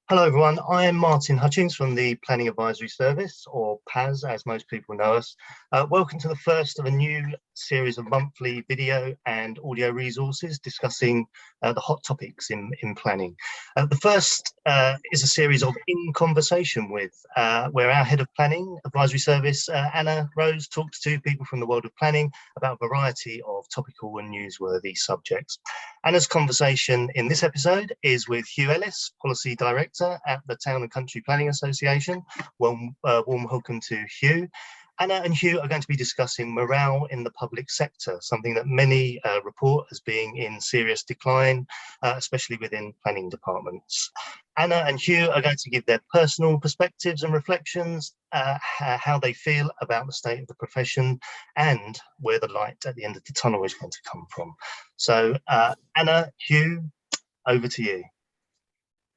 Hello everyone, I am Martin Hutchings from the Planning Advisory Service, or PAS as most people know us. Welcome to the first of a new series of monthly video and audio resources discussing the hot topics in planning. The first is a series of In Conversation With, where our Head of Planning Advisory Service, Anna Rose, talks to people from the world of planning about a variety of topical and newsworthy subjects. Anna's conversation in this episode is with Hugh Ellis, Policy Director at the Town and Country Planning Association. Warm welcome to Hugh. Anna and Hugh are going to be discussing morale in the public sector, something that many report as being in serious decline, especially within planning departments. Anna and Hugh are going to give their personal perspectives and reflections, how they feel about the state of the profession and where the light at the end of the tunnel is going to come from. So Anna, Hugh, over to you.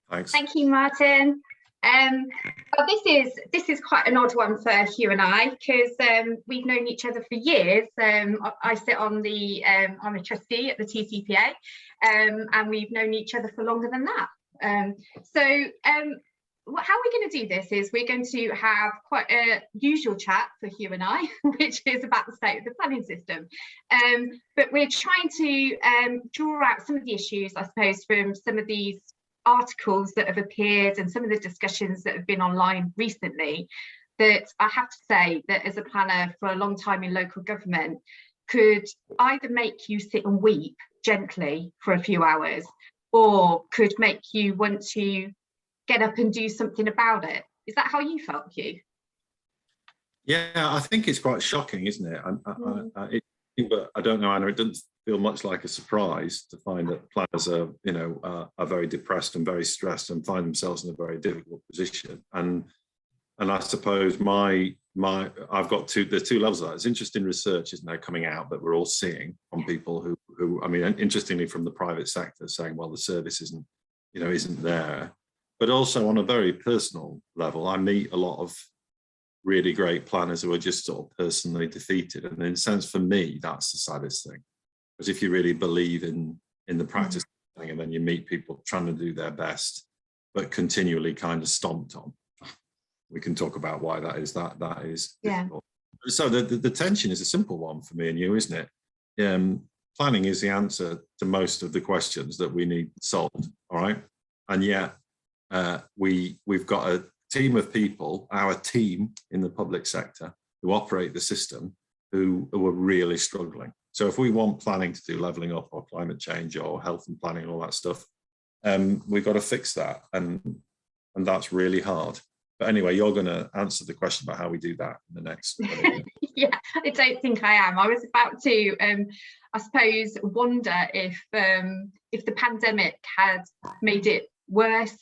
Thanks. Thank you, Martin. Well, this is quite an odd one for Hugh and I, because we've known each other for years. I sit on the I'm a trustee at the TCPA, and we've known each other for longer than that. How we're going to do this is we're going to have quite a usual chat for Hugh and I, which is about the state of the planning system. But we're trying to draw out some of the issues, I suppose, from some of these articles that have appeared and some of the discussions that have been online recently, that I have to say that as a planner for a long time in local government could either make you sit and weep gently for a few hours or could make you want to get up and do something about it. Is that how you felt, Hugh? Yeah, I think it's quite shocking, isn't it? But I don't know, Anna, it doesn't feel much like a surprise to find that planners are very depressed and very stressed and find themselves in a very difficult position. And I suppose I've got there's two levels of that. It's interesting research is now coming out that we're all seeing from people who I mean, interestingly from the private sector saying, well, the service isn't there. But also on a very personal level, I meet a lot of really great planners who are just sort of personally defeated. And in a sense, for me, that's the saddest thing. Because if you really believe in the practice thing, and then you meet people trying to do their best, but continually kind of stomped on. We can talk about why that is. That is difficult. So the tension is a simple one for me and you, isn't it? Planning is the answer to most of the questions that we need solved. All right, and yet we've got a team of people, our team in the public sector, who operate the system, who are really struggling. So if we want planning to do levelling up or climate change or health and planning and all that stuff, we've got to fix that. And that's really hard. But anyway, you're going to answer the question about how we do that in the next. Yeah, I don't think I am. I was about to, I suppose, wonder if the pandemic had made it worse,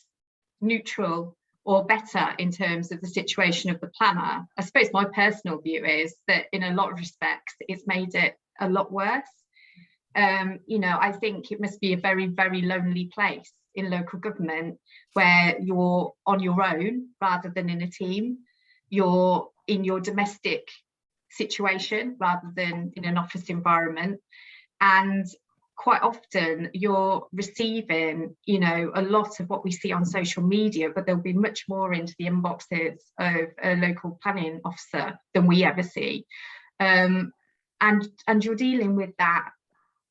neutral, or better in terms of the situation of the planner. I suppose my personal view is that in a lot of respects, it's made it a lot worse. I think it must be a very, very lonely place in local government where you're on your own rather than in a team. You're in your domestic situation rather than in an office environment. And quite often you're receiving, a lot of what we see on social media, but there'll be much more into the inboxes of a local planning officer than we ever see. And you're dealing with that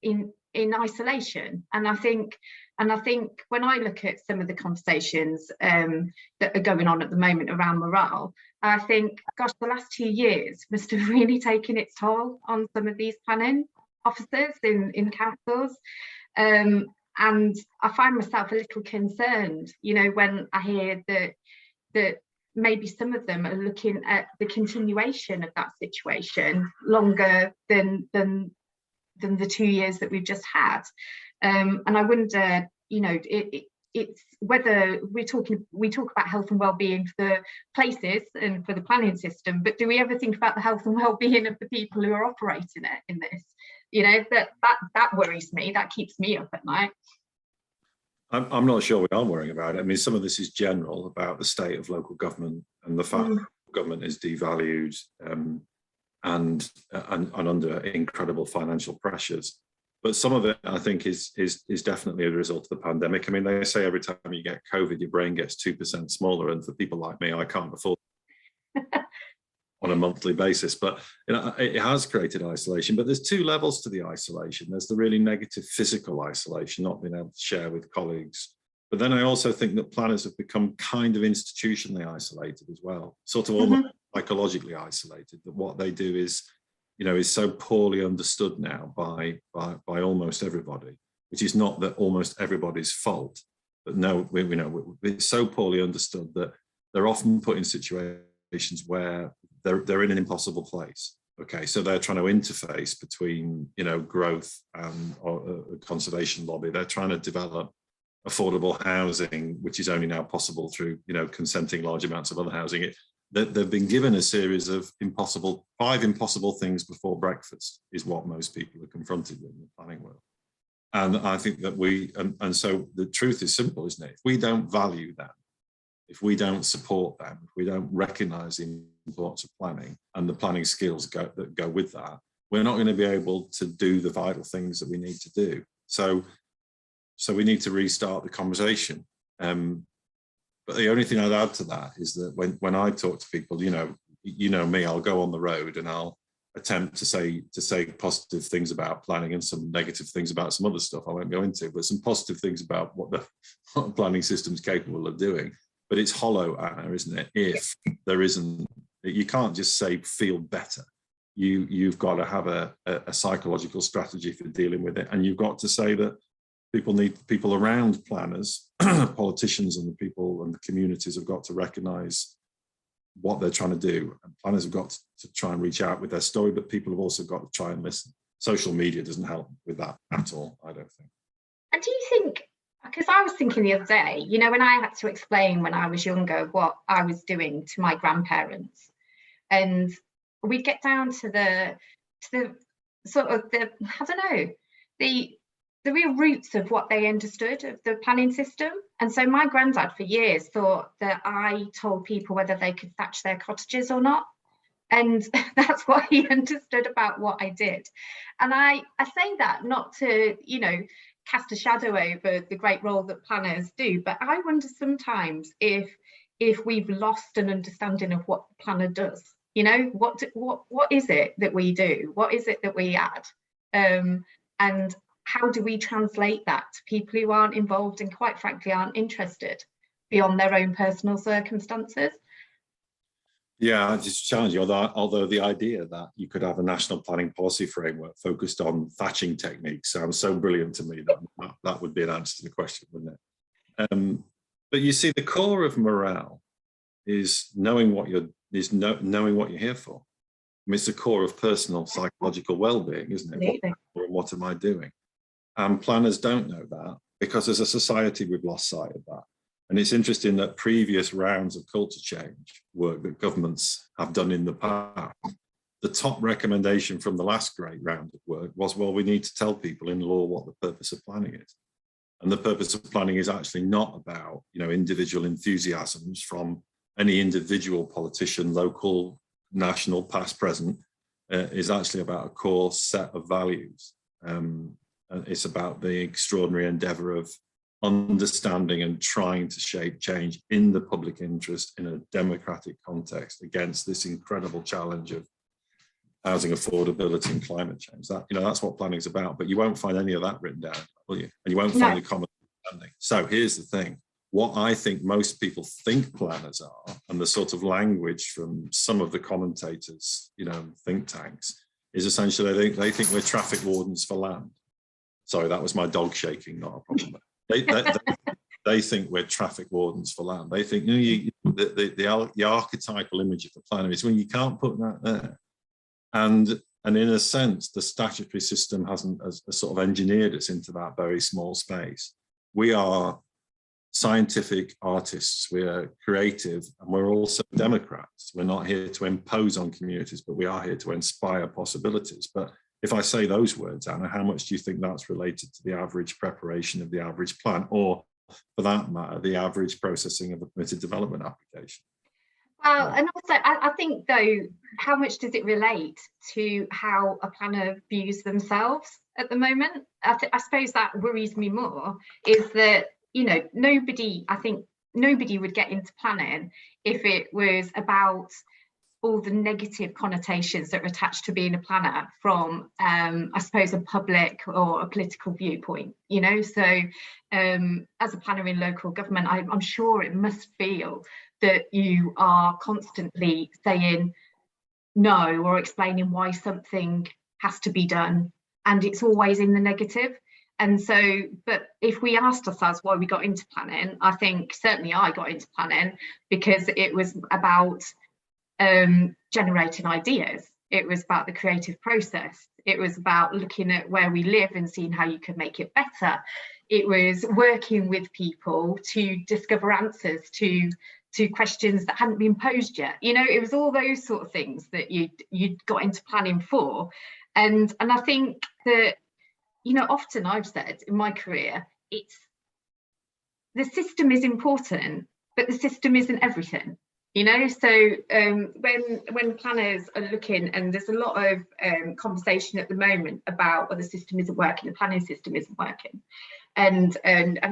in isolation. And I think when I look at some of the conversations that are going on at the moment around morale, I think, gosh, the last 2 years must have really taken its toll on some of these planning officers in councils. And I find myself a little concerned, when I hear that maybe some of them are looking at the continuation of that situation longer than the 2 years that we've just had. And I wonder, it's whether we talk about health and well-being for places and for the planning system, but do we ever think about the health and well-being of the people who are operating it in this? That worries me. That keeps me up at night. I'm not sure we are worrying about it. I mean, some of this is general about the state of local government and the fact that government is devalued and under incredible financial pressures. But some of it, I think, is definitely a result of the pandemic. I mean, they say every time you get COVID, your brain gets 2% smaller. And for people like me, I can't afford on a monthly basis. But it has created isolation. But there's two levels to the isolation. There's the really negative physical isolation, not being able to share with colleagues. But then I also think that planners have become kind of institutionally isolated as well, sort of almost psychologically isolated, that what they do is so poorly understood now by almost everybody, which is not that almost everybody's fault, but no, it's so poorly understood that they're often put in situations where they're in an impossible place. Okay, so they're trying to interface between growth and a conservation lobby. They're trying to develop affordable housing, which is only now possible through consenting large amounts of other housing. They've been given a series of five impossible things before breakfast is what most people are confronted with in the planning world. And I think that and so the truth is simple, isn't it? If we don't value them, if we don't support them, if we don't recognise the importance of planning and the planning skills that go with that, we're not going to be able to do the vital things that we need to do. So we need to restart the conversation. But the only thing I'd add to that is that when I talk to people, me, I'll go on the road and I'll attempt to say positive things about planning and some negative things about some other stuff I won't go into, but some positive things about what the planning system's capable of doing. But it's hollow, Anna, isn't it? If there isn't, you can't just say feel better. You've got to have a psychological strategy for dealing with it, and you've got to say that people around planners, politicians and the people and the communities have got to recognise what they're trying to do. And planners have got to try and reach out with their story, but people have also got to try and listen. Social media doesn't help with that at all, I don't think. And do you think, because I was thinking the other day, when I had to explain when I was younger what I was doing to my grandparents, and we'd get down to the sort of the real roots of what they understood of the planning system. And so my granddad for years thought that I told people whether they could thatch their cottages or not. And that's what he understood about what I did. And I say that not to, cast a shadow over the great role that planners do, but I wonder sometimes if we've lost an understanding of what the planner does. What is it that we do? What is it that we add? And how do we translate that to people who aren't involved and quite frankly aren't interested beyond their own personal circumstances? Yeah, I just challenge you, although the idea that you could have a national planning policy framework focused on thatching techniques sounds so brilliant to me that would be an answer to the question, wouldn't it? But you see, the core of morale is knowing what you're here for. I mean, it's the core of personal psychological well-being, isn't it? What am I doing? And planners don't know that because as a society, we've lost sight of that. And it's interesting that previous rounds of culture change work that governments have done in the past, the top recommendation from the last great round of work was, well, we need to tell people in law what the purpose of planning is. And the purpose of planning is actually not about, individual enthusiasms from any individual politician, local, national, past, present, is actually about a core set of values. And it's about the extraordinary endeavour of understanding and trying to shape change in the public interest in a democratic context against this incredible challenge of housing affordability and climate change. That's what planning is about, but you won't find any of that written down, will you? And you won't find the common understanding. So here's the thing. What I think most people think planners are, and the sort of language from some of the commentators, think tanks, is essentially they think we're traffic wardens for land. Sorry, that was my dog shaking, not a problem. They think we're traffic wardens for land. They think the archetypal image of the planner is when you can't put that there. And in a sense, the statutory system hasn't sort of engineered us into that very small space. We are scientific artists, we are creative, and we're also democrats. We're not here to impose on communities, but we are here to inspire possibilities. But if I say those words, Anna, how much do you think that's related to the average preparation of the average plan, or for that matter, the average processing of a permitted development application? Well, and also I think though, how much does it relate to how a planner views themselves at the moment? I suppose that worries me more, is that, you know, I think nobody would get into planning if it was about all the negative connotations that are attached to being a planner from, I suppose, a public or a political viewpoint, you know. So as a planner in local government, I'm sure it must feel that you are constantly saying no or explaining why something has to be done, and it's always in the negative. And so, but if we asked ourselves why we got into planning, I think certainly I got into planning because it was about generating ideas. It was about the creative process. It was about looking at where we live and seeing how you could make it better. It was working with people to discover answers to questions that hadn't been posed yet. You know, it was all those sort of things that you'd got into planning for. And I think that, you know, often I've said in my career, it's the system is important, but the system isn't everything. You know, so when planners are looking, and there's a lot of conversation at the moment about, well, the system isn't working, the planning system isn't working, and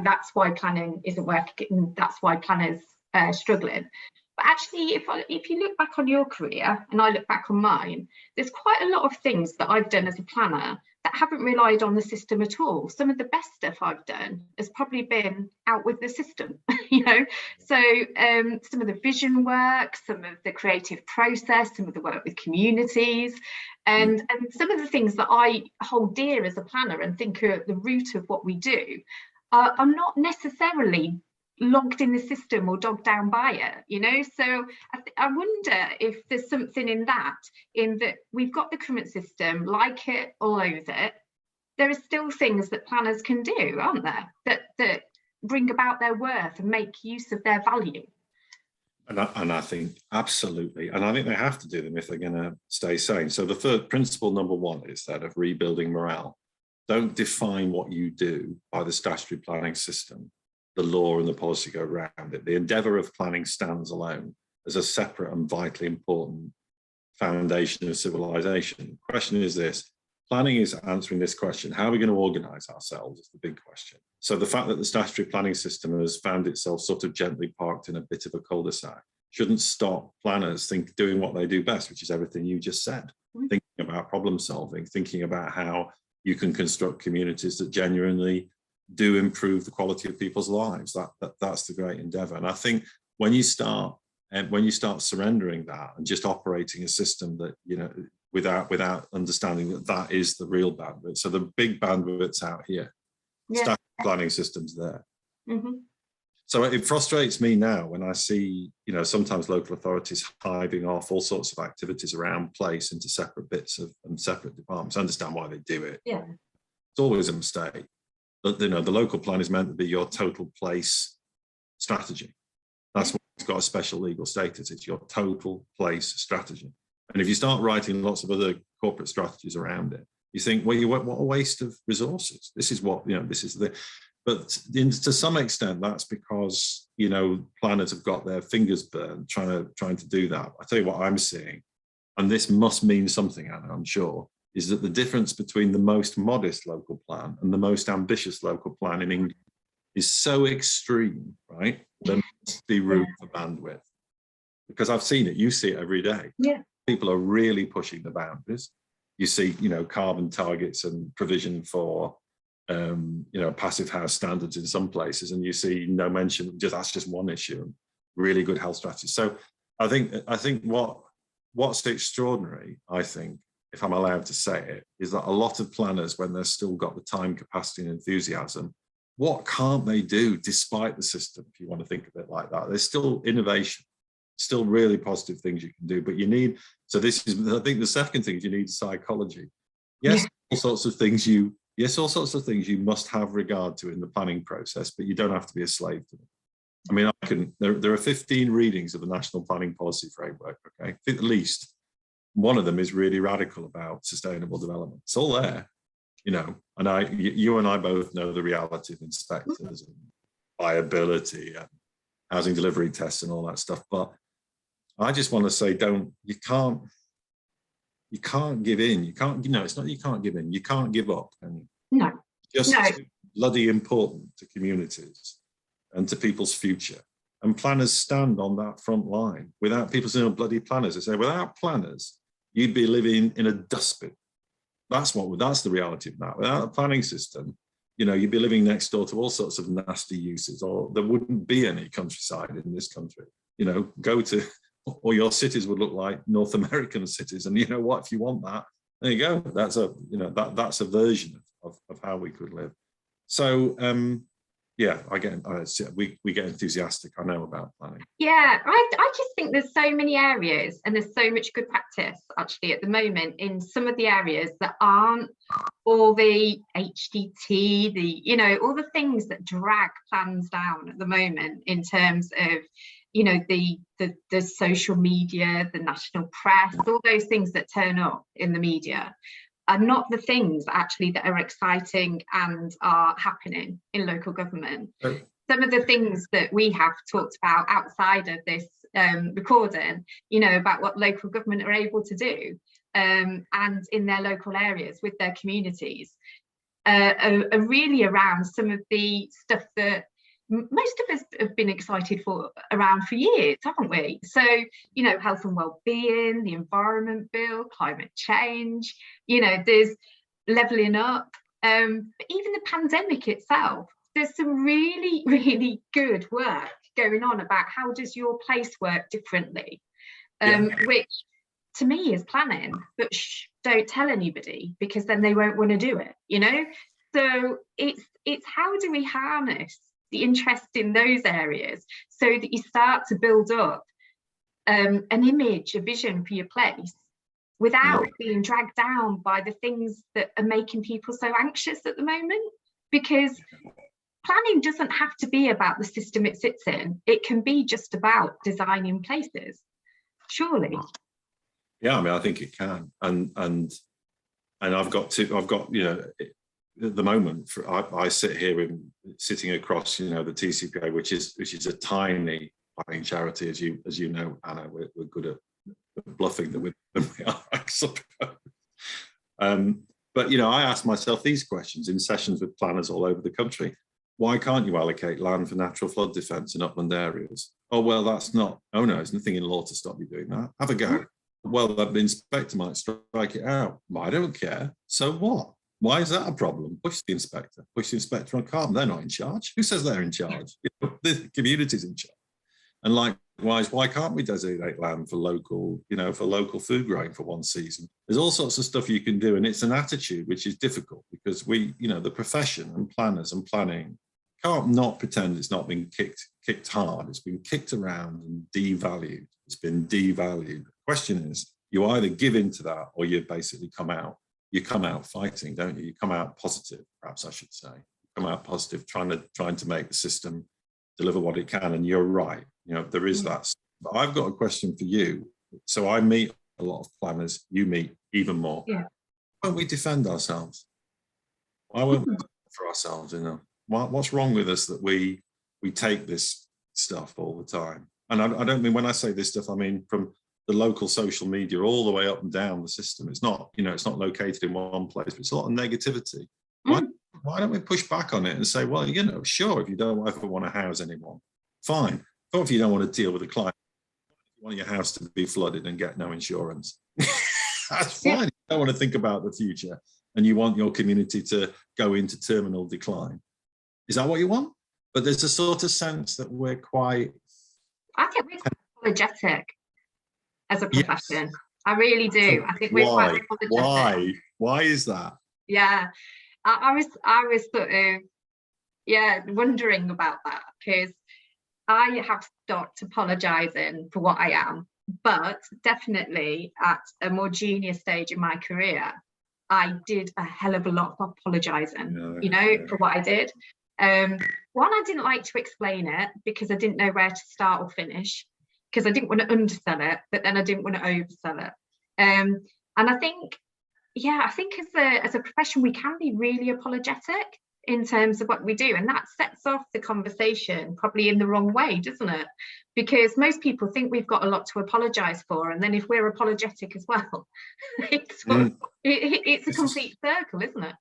that's why planning isn't working. That's why planners are struggling. But actually, if you look back on your career and I look back on mine, there's quite a lot of things that I've done as a planner that haven't relied on the system at all. Some of the best stuff I've done has probably been out with the system, you know. So some of the vision work, some of the creative process, some of the work with communities, and some of the things that I hold dear as a planner and think are at the root of what we do, I'm not necessarily logged in the system or dogged down by it, you know. So I wonder if there's something in that we've got the current system, like it or loathe it, there are still things that planners can do, aren't there, that bring about their worth and make use of their value. And I think absolutely, and I think they have to do them if they're going to stay sane. So the third principle, number one, is that of rebuilding morale. Don't define what you do by the statutory planning system. The law and the policy go around it. The endeavour of planning stands alone as a separate and vitally important foundation of civilization. The question is this: planning is answering this question. How are we going to organise ourselves is the big question. So the fact that the statutory planning system has found itself sort of gently parked in a bit of a cul-de-sac shouldn't stop planners doing what they do best, which is everything you just said. Thinking about problem solving, thinking about how you can construct communities that genuinely do improve the quality of people's lives. That's the great endeavour. And I think when you start surrendering that and just operating a system that, you know, without understanding that is the real bandwidth. So the big bandwidth's out here. Yeah. Statutory planning systems there. Mm-hmm. So it frustrates me now when I see, you know, sometimes local authorities hiving off all sorts of activities around place into separate bits and separate departments. I understand why they do it. Yeah. It's always a mistake. But, you know, the local plan is meant to be your total place strategy. That's why it's got a special legal status. It's your total place strategy. And if you start writing lots of other corporate strategies around it, you think, well, what a waste of resources. This is what, you know, this is the, but to some extent, that's because, you know, planners have got their fingers burned trying to do that. I tell you what I'm seeing, and this must mean something, Anna, I'm sure, is that the difference between the most modest local plan and the most ambitious local plan in England is so extreme, right? There must be room for bandwidth. Because I've seen it, you see it every day. Yeah. People are really pushing the boundaries. You see, you know, carbon targets and provision for, you know, passive house standards in some places, and you see no mention, that's just one issue, really good health strategies. So I think what's extraordinary, I think, if I'm allowed to say it, is that a lot of planners, when they've still got the time, capacity and enthusiasm, what can't they do despite the system, if you want to think of it like that? There's still innovation, still really positive things you can do, but you need, so this is, I think the second thing is you need psychology. Yes, all sorts of things you must have regard to in the planning process, but you don't have to be a slave to them. I mean, there are 15 readings of the National Planning Policy Framework, okay? At least one of them is really radical about sustainable development. It's all there, you know, and you and I both know the reality of inspectors and viability and housing delivery tests and all that stuff. But I just want to say, you can't give in. You can't, it's not you can't give in. You can't give up. And No. just No. bloody important to communities and to people's future. And planners stand on that front line. Without people saying, oh, bloody planners, they say, without planners, you'd be living in a dustbin. That's the reality of that. Without a planning system, you'd be living next door to all sorts of nasty uses, or there wouldn't be any countryside in this country. Or your cities would look like North American cities. And you know what, if you want that, there you go. That's a version of how we could live. So yeah, we get enthusiastic, I know, about planning. Yeah, I just think there's so many areas and there's so much good practice actually at the moment in some of the areas that aren't all the HDT, all the things that drag plans down at the moment in terms of, the social media, the national press, all those things that turn up in the media are not the things actually that are exciting and are happening in local government. Right. Some of the things that we have talked about outside of this recording, about what local government are able to do and in their local areas with their communities are really around some of the stuff that most of us have been excited around for years, haven't we? So, health and well-being, the environment bill, climate change, there's levelling up, but even the pandemic itself, there's some really, really good work going on about how does your place work differently, which to me is planning, but don't tell anybody because then they won't want to do it, So it's how do we harness the interest in those areas so that you start to build up an image, a vision for your place without being dragged down by the things that are making people so anxious at the moment. Because planning doesn't have to be about the system it sits in. It can be just about designing places, surely. Yeah, I think it can. And I've got at the moment, I sit here sitting across, the TCPA, which is a tiny planning charity, as you know, Anna. We're good at bluffing that we are, I suppose. But I ask myself these questions in sessions with planners all over the country. Why can't you allocate land for natural flood defence in upland areas? Oh well, that's not. Oh no, there's nothing in law to stop you doing that. Have a go. Well, the inspector might strike it out. I don't care. So what? Why is that a problem? Push the inspector on carbon. They're not in charge. Who says they're in charge? The community's in charge. And likewise, why can't we designate land for local food growing for one season? There's all sorts of stuff you can do, and it's an attitude which is difficult because the profession and planners and planning can't not pretend it's not been kicked hard. It's been kicked around and devalued. It's been devalued. The question is, you either give in to that or you basically come out. You come out fighting, don't you? You come out positive, perhaps I should say. You come out positive, trying to make the system deliver what it can. And you're right, there is that. But I've got a question for you. So I meet a lot of planners. You meet even more. Yeah. Why won't we defend ourselves? Why won't we defend for ourselves? What's wrong with us that we take this stuff all the time? And I don't mean, when I say this stuff, I mean from the local social media all the way up and down the system. It's not, it's not located in one place, but it's a lot of negativity. Why don't we push back on it and say, well, sure, if you don't ever want to house anyone, fine. But if you don't want to deal with a client, you want your house to be flooded and get no insurance, that's fine. You don't want to think about the future and you want your community to go into terminal decline. Is that what you want? But there's a sort of sense that we're quite... I think we're quite apologetic as a profession. Yes. I really do. I think we're quite apologetic. Why is that? Yeah, I was sort of wondering about that because I have stopped apologising for what I am, but definitely at a more junior stage in my career, I did a hell of a lot of apologising, for what I did. One, I didn't like to explain it because I didn't know where to start or finish, because I didn't want to undersell it, but then I didn't want to oversell it. And I think as a profession, we can be really apologetic in terms of what we do, and that sets off the conversation probably in the wrong way, doesn't it? Because most people think we've got a lot to apologise for, and then if we're apologetic as well, it's a complete circle, isn't it?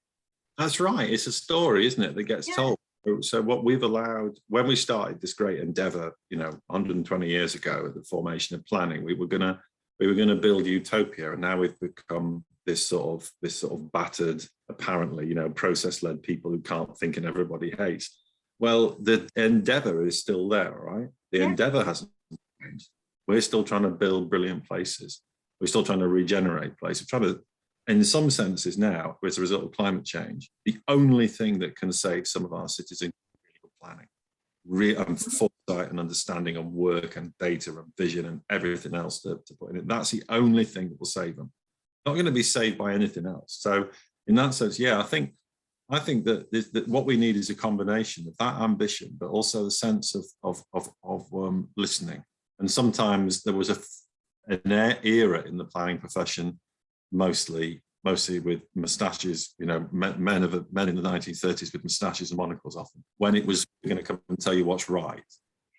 That's right. It's a story, isn't it, that gets told. So what we've allowed, when we started this great endeavour, 120 years ago at the formation of planning, we were gonna build utopia, and now we've become this sort of battered, apparently, process-led people who can't think and everybody hates. Well, the endeavour is still there, right? The endeavour hasn't changed. We're still trying to build brilliant places. We're still trying to regenerate places. We're trying to, in some senses now, as a result of climate change, the only thing that can save some of our cities is planning, and foresight and understanding and work and data and vision and everything else to put in it. That's the only thing that will save them. Not going to be saved by anything else. So in that sense, I think that what we need is a combination of that ambition, but also the sense of listening. And sometimes there was an era in the planning profession, mostly with moustaches, men in the 1930s with moustaches and monocles often, when it was going to come and tell you what's right.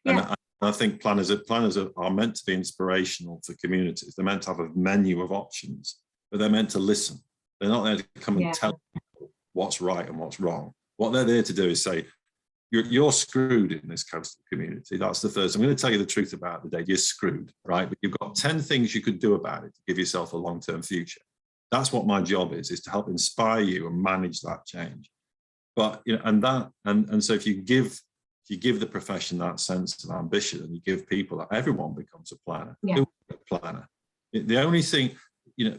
And I think planners are meant to be inspirational for communities. They're meant to have a menu of options, but they're meant to listen. They're not there to come and tell people what's right and what's wrong. What they're there to do is say, you're screwed in this coastal community. That's the first. I'm going to tell you the truth about the day. You're screwed, right? But you've got 10 things you could do about it to give yourself a long-term future. That's what my job is to help inspire you and manage that change. But so if you give the profession that sense of ambition, and you give people that, everyone becomes a planner. Who is a planner? The only thing,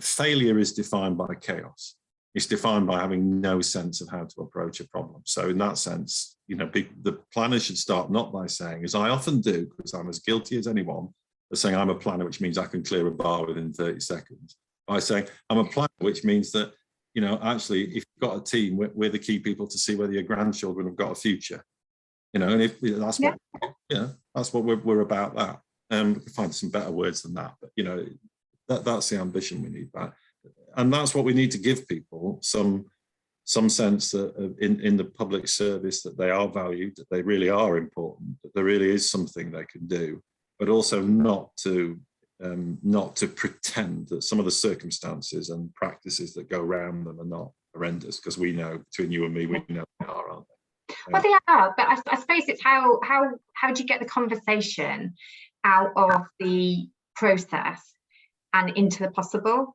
failure is defined by chaos. It's defined by having no sense of how to approach a problem. So in that sense, the planner should start not by saying, as I often do, because I'm as guilty as anyone, of saying I'm a planner, which means I can clear a bar within 30 seconds. By saying I'm a planner, which means that, actually, if you've got a team, we're the key people to see whether your grandchildren have got a future. And if that's what, that's what we're about. That we can find some better words than that, but that's the ambition we need. That, and that's what we need to give people some sense that in the public service, that they are valued, that they really are important, that there really is something they can do, but also not to pretend that some of the circumstances and practices that go around them are not horrendous, because we know, between you and me, we know they are, aren't they? Well, they are, but I suppose it's how do you get the conversation out of the process and into the possible?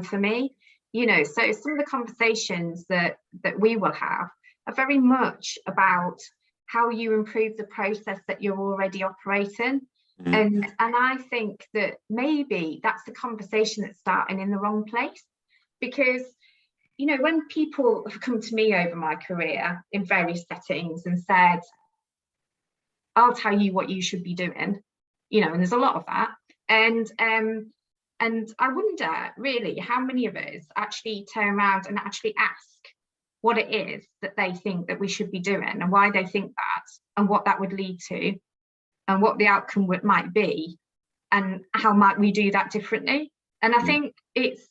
For me, so some of the conversations that we will have are very much about how you improve the process that you're already operating. And I think that maybe that's the conversation that's starting in the wrong place, because when people have come to me over my career in various settings and said, I'll tell you what you should be doing, and there's a lot of that, and I wonder really how many of us actually turn around and actually ask what it is that they think that we should be doing, and why they think that, and what that would lead to, and what the outcome might be, and how might we do that differently. And I think it's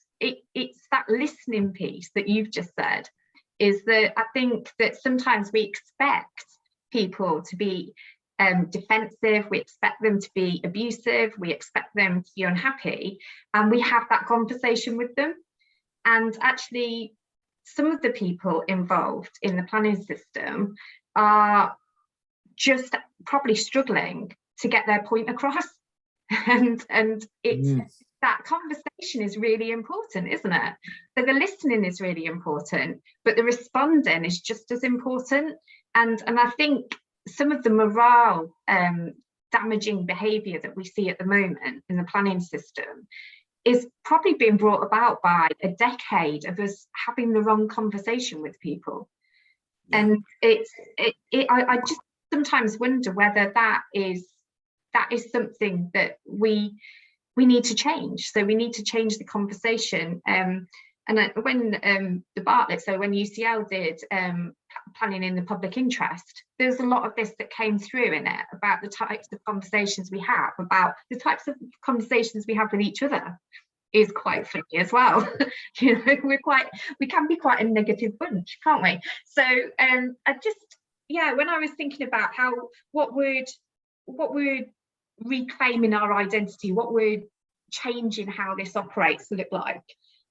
that listening piece that you've just said, is that I think that sometimes we expect people to be defensive, we expect them to be abusive, we expect them to be unhappy, and we have that conversation with them. And actually, some of the people involved in the planning system are just probably struggling to get their point across, and it's that conversation is really important, isn't it? So the listening is really important, but the responding is just as important. And I think some of the morale damaging behaviour that we see at the moment in the planning system is probably being brought about by a decade of us having the wrong conversation with people. And I just sometimes wonder whether that is something that we need to change. So we need to change the conversation. When the Bartlett, so when UCL did planning in the public interest, there's a lot of this that came through in it about the types of conversations we have, about the types of conversations we have with each other. is quite funny as well. You know, we can be quite a negative bunch, can't we? So I just, yeah, when I was thinking about what would reclaiming our identity, what would changing how this operates look like,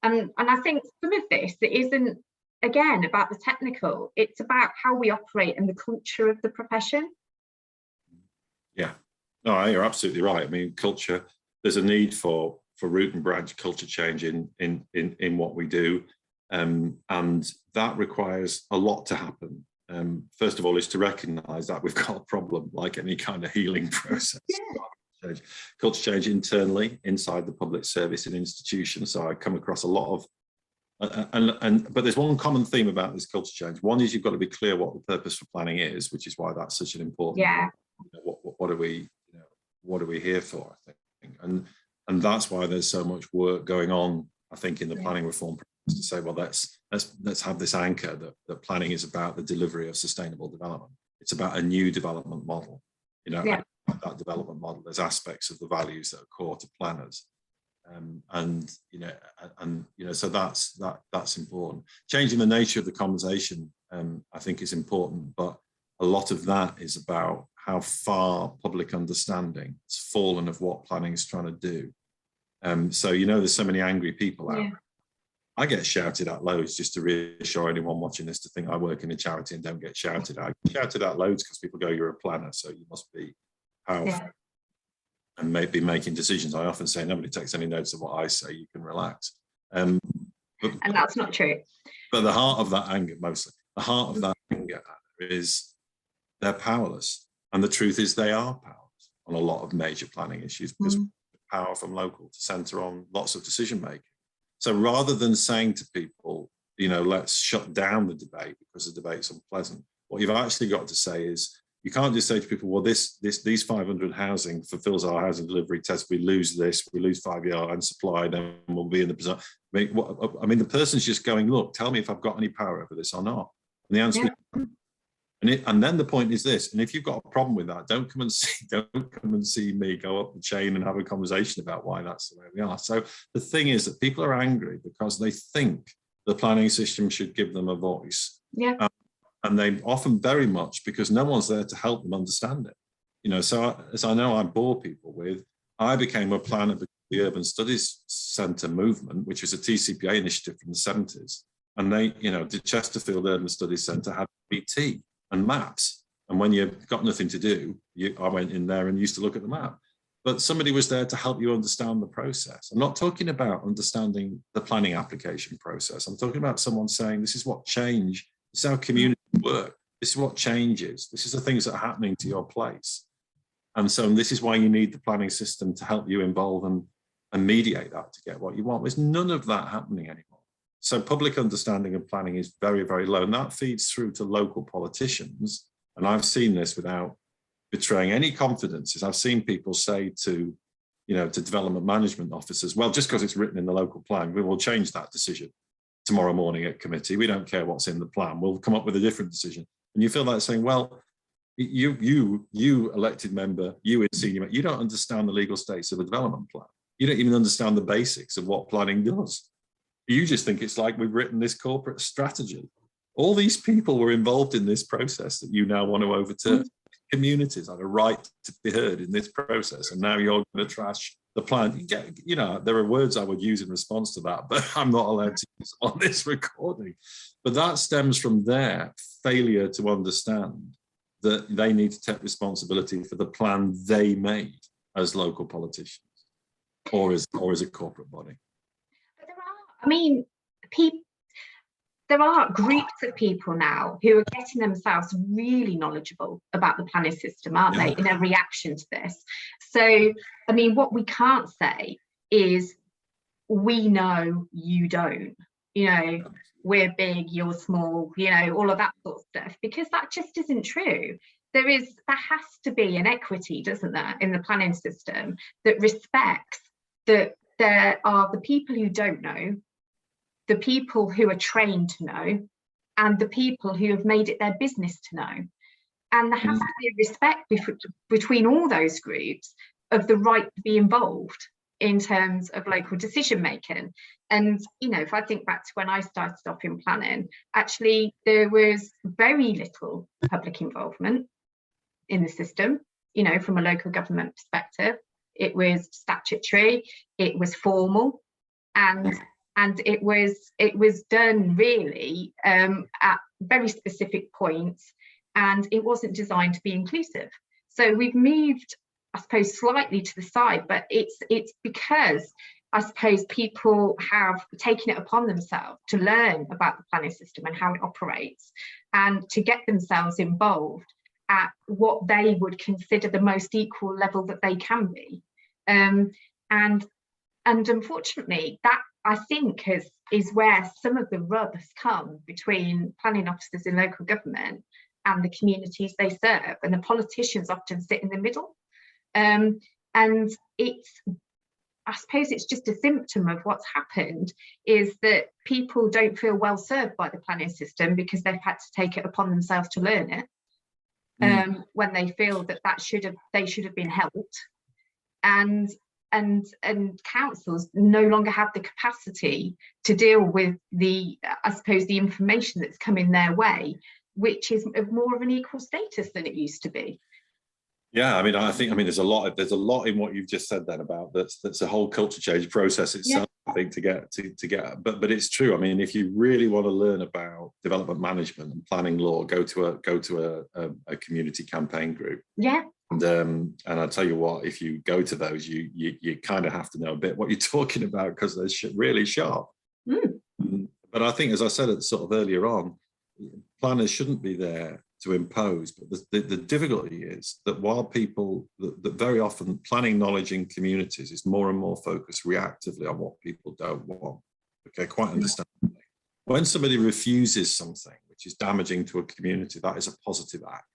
and I think some of this, it isn't again about the technical, it's about how we operate and the culture of the profession. Yeah, no, you're absolutely right. I mean, culture, there's a need for root and branch culture change in what we do, and that requires a lot to happen. First of all, is to recognise that we've got a problem, like any kind of healing process. Yeah. Culture change internally, inside the public service and institutions. So I come across a lot of, but there's one common theme about this culture change. One is you've got to be clear what the purpose for planning is, which is why that's such an important. Yeah. What are we, what are we here for? I think, and that's why there's so much work going on, I think, in the planning reform process to say, well, let's have this anchor that planning is about the delivery of sustainable development. It's about a new development model. Yeah. That development model, there's aspects of the values that are core to planners, so that's important. Changing the nature of the conversation, I think, is important, but a lot of that is about how far public understanding has fallen of what planning is trying to do. So, there's so many angry people out. Yeah. I get shouted at loads, just to reassure anyone watching this to think I work in a charity and don't get shouted at. I get shouted at loads because people go, you're a planner, so you must be powerful and maybe making decisions. I often say, nobody takes any notice of what I say, you can relax. And that's not true. But the heart of that anger, mostly, the heart of that anger is they're powerless. And the truth is they are powerless on a lot of major planning issues, because power from local to centre on lots of decision making. So rather than saying to people, let's shut down the debate because the debate's unpleasant, what you've actually got to say is, you can't just say to people, well, these 500 housing fulfills our housing delivery test. We lose this, we lose 5 year and supply, then we'll be in the position. I mean, the person's just going, look, tell me if I've got any power over this or not. And the answer is, and then the point is this, and if you've got a problem with that, don't come and see me, go up the chain and have a conversation about why that's the way we are. So the thing is that people are angry because they think the planning system should give them a voice. Yeah. And they often very much because no one's there to help them understand it. So as I know I bore people with, I became a planner because the Urban Studies Centre movement, which was a TCPA initiative from the 70s. And they, the Chesterfield Urban Studies Centre had BT and maps. And when you've got nothing to do, I went in there and used to look at the map. But somebody was there to help you understand the process. I'm not talking about understanding the planning application process. I'm talking about someone saying, this is what change, this is how communities work. This is what changes. This is the things that are happening to your place. And so this is why you need the planning system to help you involve and mediate that to get what you want. There's none of that happening anymore. So public understanding of planning is very, very low. And that feeds through to local politicians. And I've seen this without betraying any confidences. I've seen people say to development management officers, well, just because it's written in the local plan, we will change that decision tomorrow morning at committee. We don't care what's in the plan. We'll come up with a different decision. And you feel like saying, well, you elected member, you in senior, you don't understand the legal status of a development plan. You don't even understand the basics of what planning does. You just think it's like we've written this corporate strategy. All these people were involved in this process that you now want to overturn. Communities had a right to be heard in this process, and now you're going to trash the plan. There are words I would use in response to that, but I'm not allowed to use on this recording. But that stems from their failure to understand that they need to take responsibility for the plan they made as local politicians or as a corporate body. There are groups of people now who are getting themselves really knowledgeable about the planning system, aren't they, in a reaction to this? So, what we can't say is, we know, you don't, we're big, you're small, all of that sort of stuff, because that just isn't true. There has to be an equity, doesn't there, in the planning system that respects that there are the people who don't know, the people who are trained to know, and the people who have made it their business to know. And there has to be a respect between all those groups of the right to be involved. in terms of local decision making. And, you know, if I think back to when I started off in planning, actually there was very little public involvement in the system, you know, from a local government perspective. It was statutory, it was formal, and it was done really at very specific points, and it wasn't designed to be inclusive. So we've moved, I suppose, slightly to the side, but it's because I suppose people have taken it upon themselves to learn about the planning system and how it operates, and to get themselves involved at what they would consider the most equal level that they can be. And unfortunately, that I think is where some of the rub has come between planning officers in local government and the communities they serve, and the politicians often sit in the middle. And it's, I suppose it's just a symptom of what's happened, is that people don't feel well served by the planning system because they've had to take it upon themselves to learn it, when they feel that they should have been helped. And councils no longer have the capacity to deal with the, I suppose, the information that's coming their way, which is of more of an equal status than it used to be. Yeah, I mean, there's a lot in what you've just said then about that's a whole culture change process itself. Yeah. I think to get, but it's true. I mean, if you really want to learn about development management and planning law, go to a community campaign group. Yeah. And I tell you what, if you go to those, you kind of have to know a bit what you're talking about, because they're really sharp. But I think, as I said sort of earlier on, planners shouldn't be there to impose, but the difficulty is that while people, that very often planning knowledge in communities is more and more focused reactively on what people don't want. Okay, quite understandably. When somebody refuses something which is damaging to a community, that is a positive act,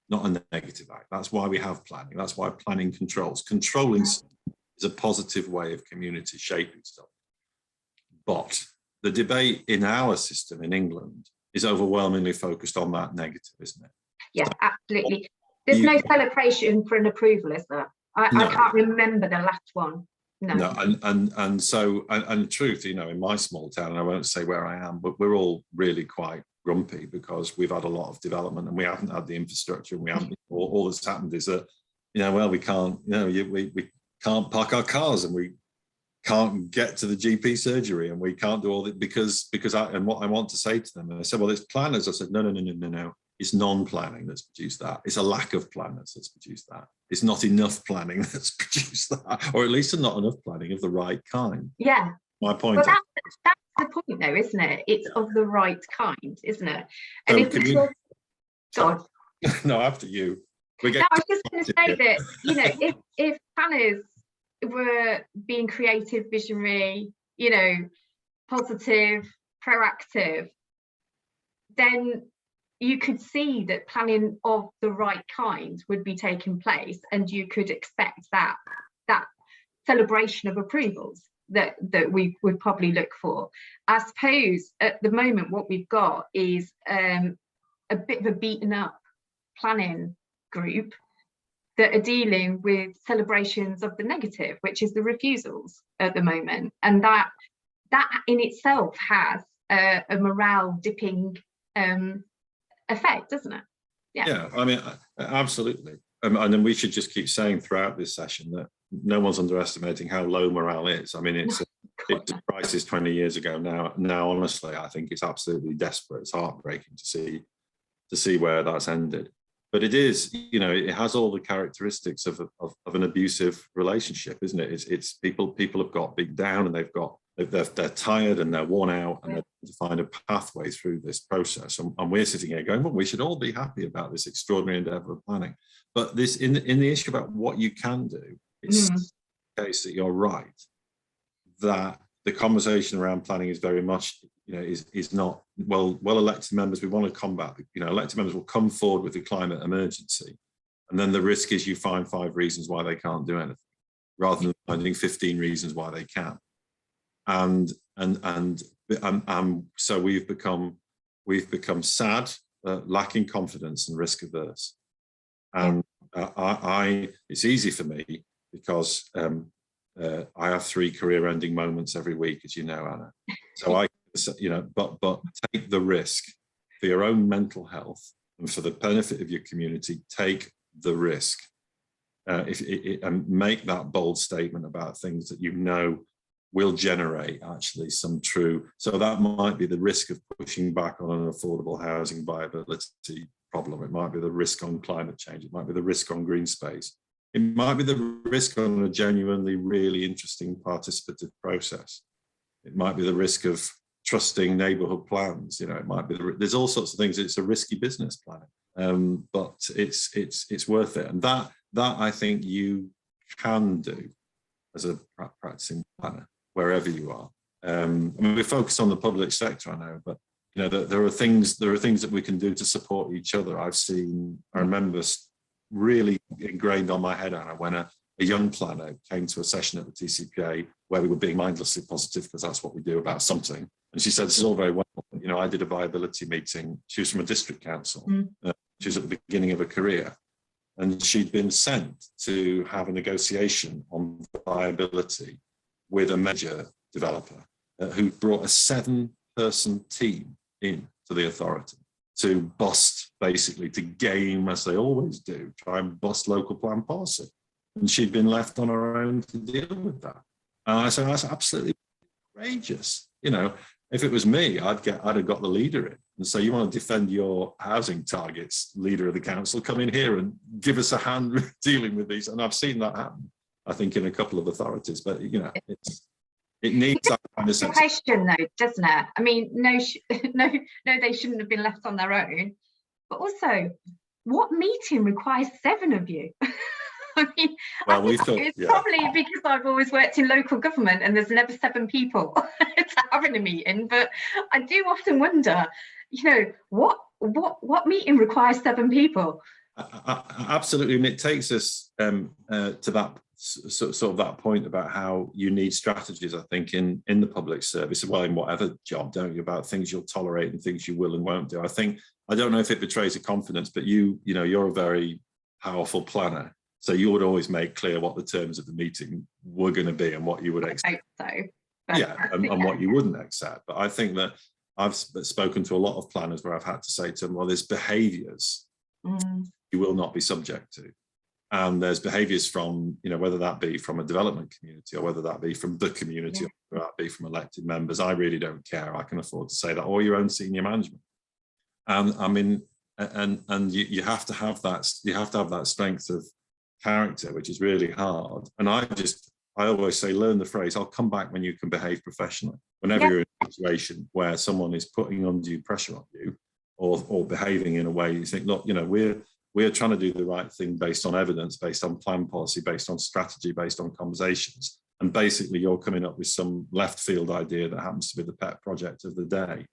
not a negative act. That's why we have planning. That's why planning controls. Controlling is a positive way of community shaping stuff. But the debate in our system in England is overwhelmingly focused on that negative, isn't it? Yeah, absolutely. There's no celebration for an approval, is there? I can't remember the last one. No. And so the truth, you know, in my small town, and I won't say where I am, but we're all really quite grumpy because we've had a lot of development and we haven't had the infrastructure, and we haven't. All that's happened is that, you know, well, we can't, you know, we can't park our cars, and we can't get to the GP surgery, and we can't do all that because and what I want to say to them, and I said, well, it's planners. I said, no. It's non-planning that's produced that. It's a lack of planners that's produced that. It's not enough planning that's produced that, or at least not enough planning of the right kind. Yeah. My point. Well, that's the point, though, isn't it? It's of the right kind, isn't it? And so if we talk, God. No, after you. No, I was just going to say that, you know, if planners were being creative, visionary, you know, positive, proactive, then you could see that planning of the right kind would be taking place, and you could expect that celebration of approvals that we would probably look for. I suppose at the moment what we've got is a bit of a beaten up planning group that are dealing with celebrations of the negative, which is the refusals at the moment. And that in itself has a morale dipping effect, doesn't it? Yeah, I mean, absolutely. And then we should just keep saying throughout this session that no one's underestimating how low morale is. I mean, it's a crisis 20 years ago now. Honestly, I think it's absolutely desperate. It's heartbreaking to see where that's ended. But it is, you know, it has all the characteristics of an abusive relationship, isn't it? It's people have got big down, and they're tired and they're worn out, and they're trying to find a pathway through this process. And we're sitting here going, well, we should all be happy about this extraordinary endeavour of planning. But this, in the issue about what you can do, it's the case that you're right, that the conversation around planning is very much, you know, is not, well, elected members, we want to combat, you know, elected members will come forward with the climate emergency. And then the risk is you find 5 reasons why they can't do anything, rather than finding 15 reasons why they can. And so we've become sad, lacking confidence, and risk averse. And it's easy for me because I have 3 career-ending moments every week, as you know, Anna. So but take the risk for your own mental health and for the benefit of your community. Take the risk, and make that bold statement about things that you know will generate actually some true. So that might be the risk of pushing back on an affordable housing viability problem. It might be the risk on climate change. It might be the risk on green space. It might be the risk on a genuinely really interesting participative process. It might be the risk of trusting neighbourhood plans. It might be there's all sorts of things. It's a risky business planning, but it's worth it. And that I think you can do as a practicing planner wherever you are. I mean, we focus on the public sector, I know, but there are things that we can do to support each other. I remember really ingrained on my head, Anna, when a young planner came to a session at the TCPA where we were being mindlessly positive because that's what we do about something. And she said, this is all very well. I did a viability meeting. She was from a district council. She was at the beginning of her career. And she'd been sent to have a negotiation on viability with a major developer who brought a 7-person team in to the authority to bust, basically, to game, as they always do, try and bust local plan policy. And she'd been left on her own to deal with that. And I said, that's absolutely courageous. If it was me, I'd have got the leader in and say, you want to defend your housing targets, leader of the council, come in here and give us a hand dealing with these. And I've seen that happen, I think, in a couple of authorities. But, it needs that kind of sense. Question, though, doesn't it? I mean, no, they shouldn't have been left on their own. But also, what meeting requires 7 of you? I mean, well, it's probably because I've always worked in local government and there's never 7 people to having a meeting. But I do often wonder, what meeting requires 7 people? Absolutely, and it takes us to that sort of that point about how you need strategies. I think in the public service, well, in whatever job, don't you, about things you'll tolerate and things you will and won't do. I don't know if it betrays a confidence, but you're a very powerful planner. So you would always make clear what the terms of the meeting were going to be and what you would accept. So, and what you wouldn't accept. But I think that I've spoken to a lot of planners where I've had to say to them, well, there's behaviours you will not be subject to. And there's behaviours from, whether that be from a development community or whether that be from the community or whether that be from elected members, I really don't care. I can afford to say that, or your own senior management. And I mean, and you have to have that, strength of character, which is really hard. And I always say, learn the phrase, I'll come back when you can behave professionally. Whenever you're in a situation where someone is putting undue pressure on you or behaving in a way you think, look, we're trying to do the right thing based on evidence, based on plan policy, based on strategy, based on conversations. And basically you're coming up with some left field idea that happens to be the pet project of the day.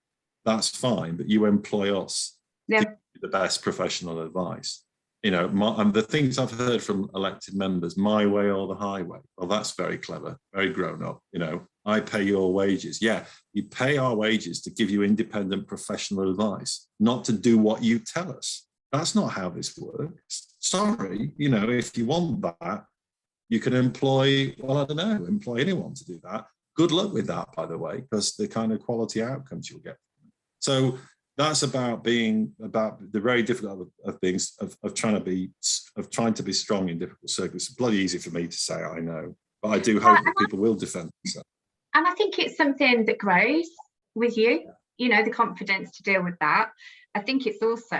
That's fine, but you employ us to give you the best professional advice. And the things I've heard from elected members, my way or the highway. Well, that's very clever, very grown up. I pay your wages. Yeah, you pay our wages to give you independent professional advice, not to do what you tell us. That's not how this works. Sorry, if you want that, you can employ anyone to do that. Good luck with that, by the way, because the kind of quality outcomes you'll get. So that's about the very difficult of trying to be strong in difficult circumstances. It's bloody easy for me to say, I know, but I do hope that people will defend themselves. And I think it's something that grows with you, the confidence to deal with that. I think it's also,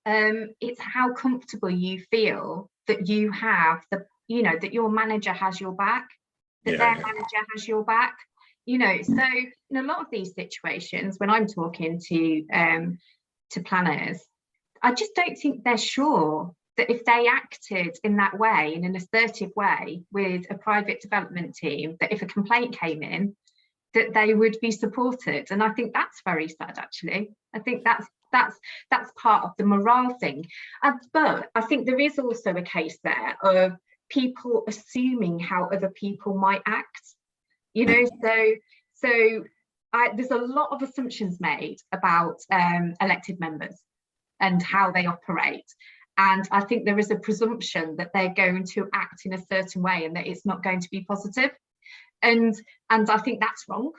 it's how comfortable you feel that you have that your manager has your back, that their manager has your back. So in a lot of these situations, when I'm talking to planners, I just don't think they're sure that if they acted in that way, in an assertive way with a private development team, that if a complaint came in, that they would be supported. And I think that's very sad, actually. I think that's part of the morale thing. But I think there is also a case there of people assuming how other people might act. There's a lot of assumptions made about elected members and how they operate. And I think there is a presumption that they're going to act in a certain way and that it's not going to be positive. And I think that's wrong.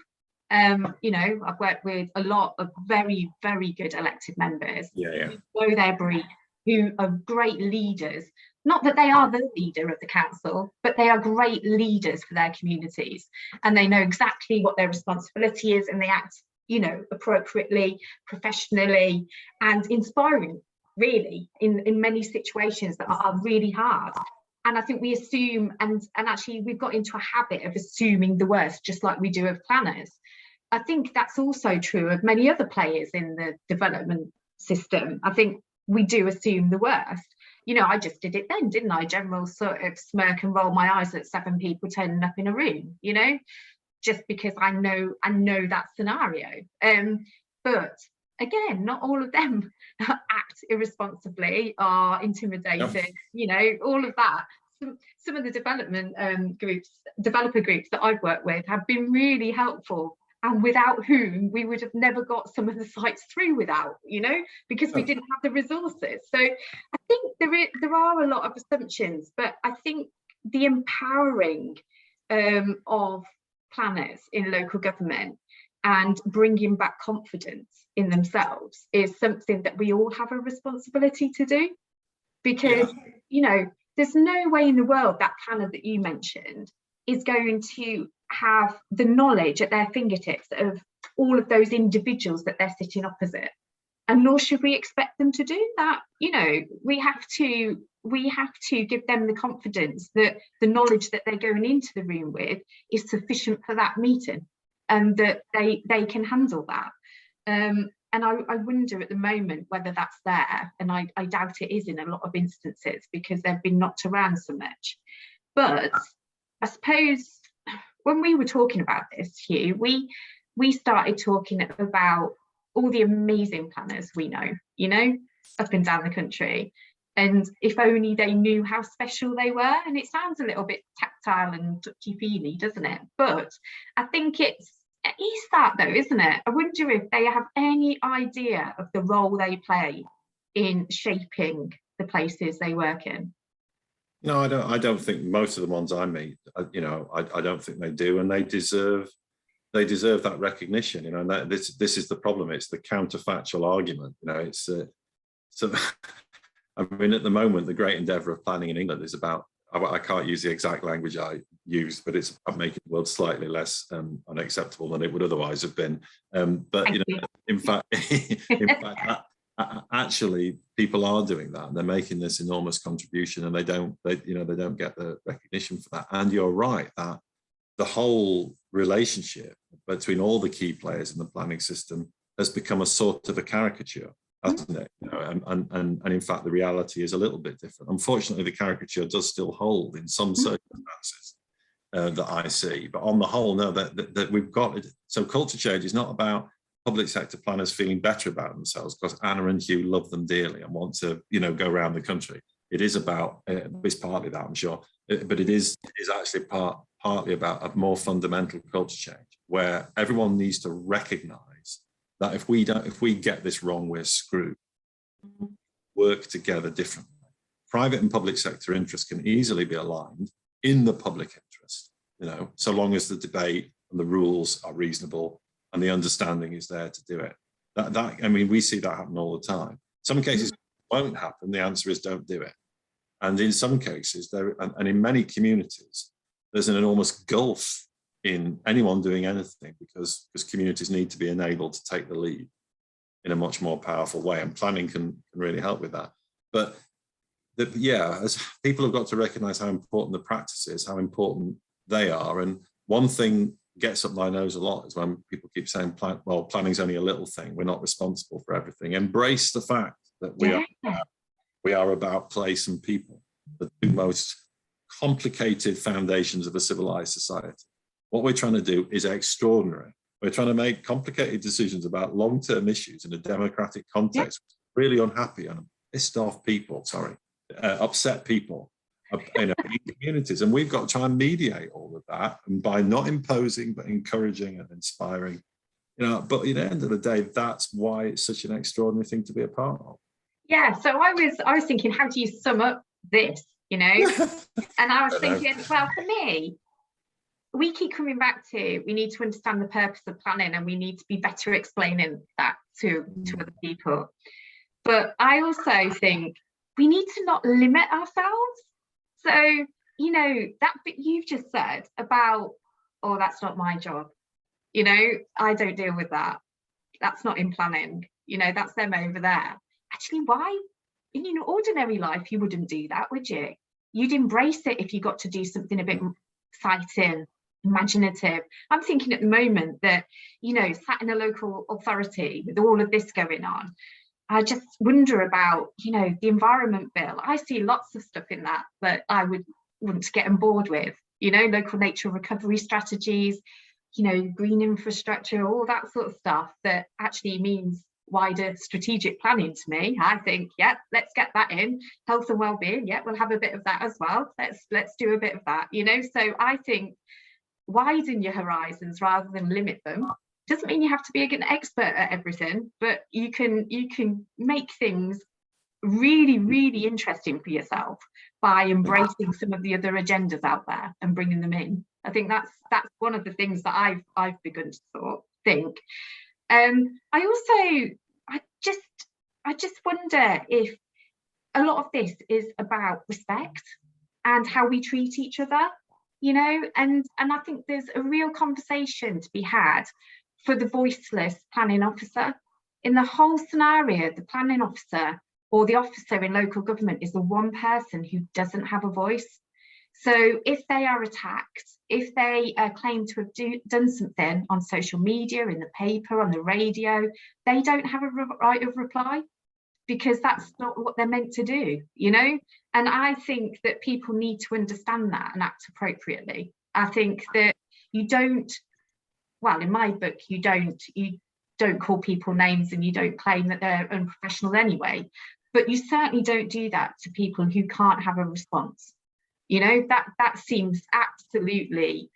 You know, I've worked with a lot of very, very good elected members who know their brief, who are great leaders. Not that they are the leader of the council, but they are great leaders for their communities, and they know exactly what their responsibility is, and they act, you know, appropriately, professionally, and inspiring, really, in many situations that are really hard. And I think we assume, and actually we've got into a habit of assuming the worst, just like we do of planners. I think that's also true of many other players in the development system. I think we do assume the worst. You know, I just did it then, didn't I? General sort of smirk and roll my eyes at 7 people turning up in a room, you know, just because I know that scenario. But again, not all of them act irresponsibly, are intimidated, you know, all of that. Some of the development developer groups that I've worked with have been really helpful, and without whom we would have never got some of the sites through without, you know, because we didn't have the resources. So I think there are a lot of assumptions, but I think the empowering of planners in local government and bringing back confidence in themselves is something that we all have a responsibility to do, because you know, there's no way in the world that planner that you mentioned is going to have the knowledge at their fingertips of all of those individuals that they're sitting opposite, and nor should we expect them to do that. You know, we have to give them the confidence that the knowledge that they're going into the room with is sufficient for that meeting, and that they can handle that. And I wonder at the moment whether that's there, and I doubt it is in a lot of instances, because they've been knocked around so much. But I suppose when we were talking about this, Hugh, we started talking about all the amazing planners we know, you know, up and down the country. And if only they knew how special they were. And it sounds a little bit tactile and touchy-feely, doesn't it? But I think it is that though, isn't it? I wonder if they have any idea of the role they play in shaping the places they work in. No, I don't think most of the ones I meet, you know, I don't think they do, and they deserve that recognition, you know. And this is the problem. It's the counterfactual argument, you know. It's so I mean, at the moment, the great endeavour of planning in England is about, I can't use the exact language I use, but it's about making the world slightly less unacceptable than it would otherwise have been. But you know, in fact, actually, people are doing that, and they're making this enormous contribution, and they don't get the recognition for that. And you're right that the whole relationship between all the key players in the planning system has become a sort of a caricature, hasn't it? You know, and in fact, the reality is a little bit different. Unfortunately, the caricature does still hold in some circumstances that I see, but on the whole, no, that we've got it. So culture change is not about public sector planners feeling better about themselves because Anna and Hugh love them dearly and want to, you know, go around the country. It is about, it's partly that, I'm sure, but it is actually partly about a more fundamental culture change where everyone needs to recognise that if we get this wrong, we're screwed. Work together differently. Private and public sector interests can easily be aligned in the public interest, you know, so long as the debate and the rules are reasonable and the understanding is there to do it. That I mean, we see that happen all the time. Some cases it won't happen. The answer is don't do it. And in some cases, and in many communities, there's an enormous gulf in anyone doing anything because communities need to be enabled to take the lead in a much more powerful way, and planning can really help with that. But as people have got to recognise how important the practice is, how important they are. And one thing gets up my nose a lot is when people keep saying, well, planning's only a little thing, we're not responsible for everything. Embrace the fact that we are about place and people, the two most complicated foundations of a civilized society. What we're trying to do is extraordinary. We're trying to make complicated decisions about long-term issues in a democratic context, really unhappy and pissed off people, upset people in communities. And we've got to try and mediate all of that, and by not imposing, but encouraging and inspiring, you know, but at the end of the day, that's why it's such an extraordinary thing to be a part of. Yeah, so I was thinking, how do you sum up this, you know? And I was thinking, well, for me, we keep coming back to, we need to understand the purpose of planning, and we need to be better explaining that to other people. But I also think we need to not limit ourselves. So, you know, that bit you've just said about, oh, that's not my job. You know, I don't deal with that. That's not in planning. You know, that's them over there. Actually, why? In your ordinary life, you wouldn't do that, would you? You'd embrace it if you got to do something a bit exciting, imaginative. I'm thinking at the moment that, you know, sat in a local authority with all of this going on, I just wonder about, you know, the environment bill. I see lots of stuff in that I would want to get on board with, you know, local nature recovery strategies, you know, green infrastructure, all that sort of stuff that actually means wider strategic planning to me. I think, yeah, let's get that in. Health and well-being, yeah, we'll have a bit of that as well. Let's do a bit of that, you know. So I think widen your horizons rather than limit them. Doesn't mean you have to be an expert at everything, but you can make things really, really interesting for yourself by embracing some of the other agendas out there and bringing them in. I think that's one of the things that I've begun to think. I just wonder if a lot of this is about respect and how we treat each other, you know, and I think there's a real conversation to be had for the voiceless planning officer. In the whole scenario, the planning officer or the officer in local government is the one person who doesn't have a voice. So if they are attacked, if they claim to have done something on social media, in the paper, on the radio, they don't have a right of reply, because that's not what they're meant to do, you know? And I think that people need to understand that and act appropriately. I think that you don't, well, in my book, you don't call people names, and you don't claim that they're unprofessional anyway, but you certainly don't do that to people who can't have a response. You know, that seems absolutely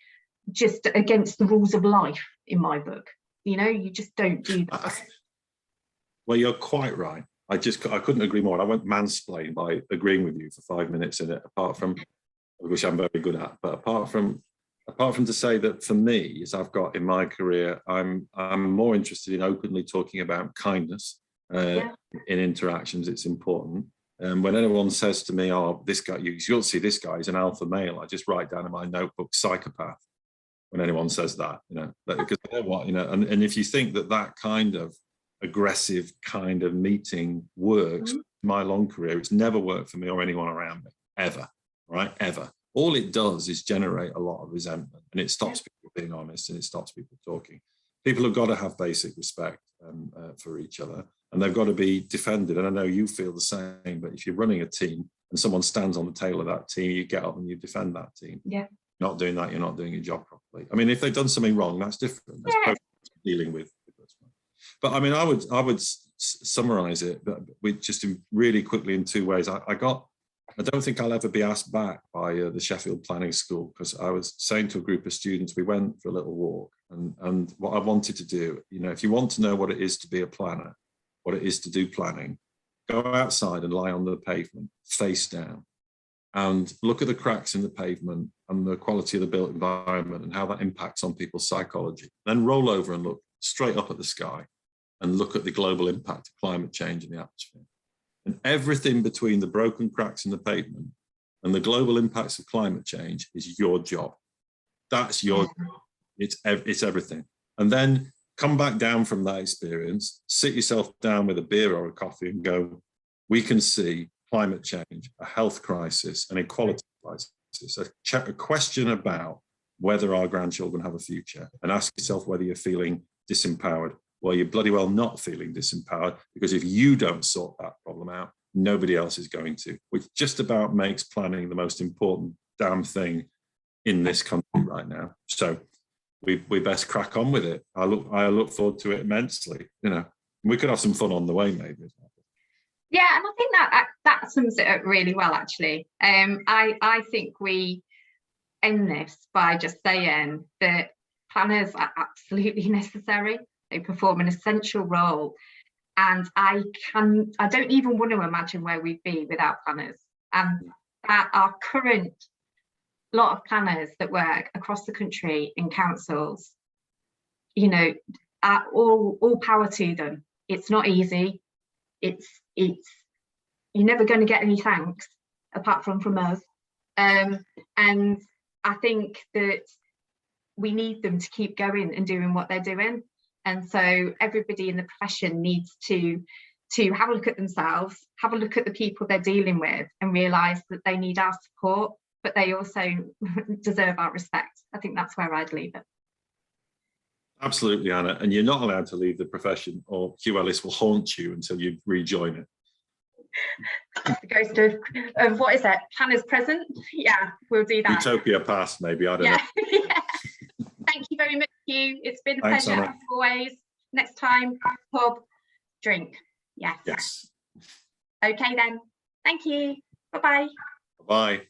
just against the rules of life in my book. You know, you just don't do that. Well, you're quite right. I couldn't agree more. I won't mansplain by agreeing with you for 5 minutes in it, apart from, which I'm very good at, but apart from to say that for me, as I've got in my career, I'm more interested in openly talking about kindness in interactions. It's important. When anyone says to me, oh, this guy, you'll see this guy is an alpha male, I just write down in my notebook, psychopath, when anyone says that, you know, because you know what, you know, and if you think that kind of aggressive kind of meeting works, in my long career, it's never worked for me or anyone around me, ever, right? Ever. All it does is generate a lot of resentment, and it stops people being honest, and it stops people talking. People have got to have basic respect for each other, and they've got to be defended. And I know you feel the same, but if you're running a team and someone stands on the tail of that team, you get up and you defend that team. Yeah. Not doing that, you're not doing your job properly. I mean, if they've done something wrong, that's different. That's dealing with. But I mean, I would summarize it with just really quickly in two ways. I don't think I'll ever be asked back by the Sheffield Planning School, because I was saying to a group of students, we went for a little walk, and what I wanted to do, you know, if you want to know what it is to be a planner, what it is to do planning, go outside and lie on the pavement, face down, and look at the cracks in the pavement and the quality of the built environment and how that impacts on people's psychology. Then roll over and look straight up at the sky and look at the global impact of climate change in the atmosphere. And everything between the broken cracks in the pavement and the global impacts of climate change is your job. That's your job. It's everything. And then come back down from that experience, sit yourself down with a beer or a coffee and go, we can see climate change, a health crisis, an equality crisis, a question about whether our grandchildren have a future, and ask yourself whether you're feeling disempowered. Well, you're bloody well not feeling disempowered, because if you don't sort that problem out, nobody else is going to, which just about makes planning the most important damn thing in this country right now. So we best crack on with it. I look forward to it immensely. You know, we could have some fun on the way, maybe. Yeah, and I think that sums it up really well, actually. I think we end this by just saying that planners are absolutely necessary. They perform an essential role And I don't even want to imagine where we'd be without planners. And that our current lot of planners that work across the country in councils, you know, all power to them. It's not easy. It's you're never going to get any thanks apart from us. And I think that we need them to keep going and doing what they're doing. And so everybody in the profession needs to have a look at themselves, have a look at the people they're dealing with, and realise that they need our support, but they also deserve our respect. I think that's where I'd leave it. Absolutely, Anna. And you're not allowed to leave the profession, or Hugh Ellis will haunt you until you rejoin it. The ghost of what is that? Planners present? Yeah, we'll do that. Utopia past, maybe. I don't know. Yeah. Thank you very much, Hugh. It's been a Thanks, pleasure Anna. as always. Next time, pub, drink. Yes. Yes. Okay then. Thank you. Bye-bye. Bye.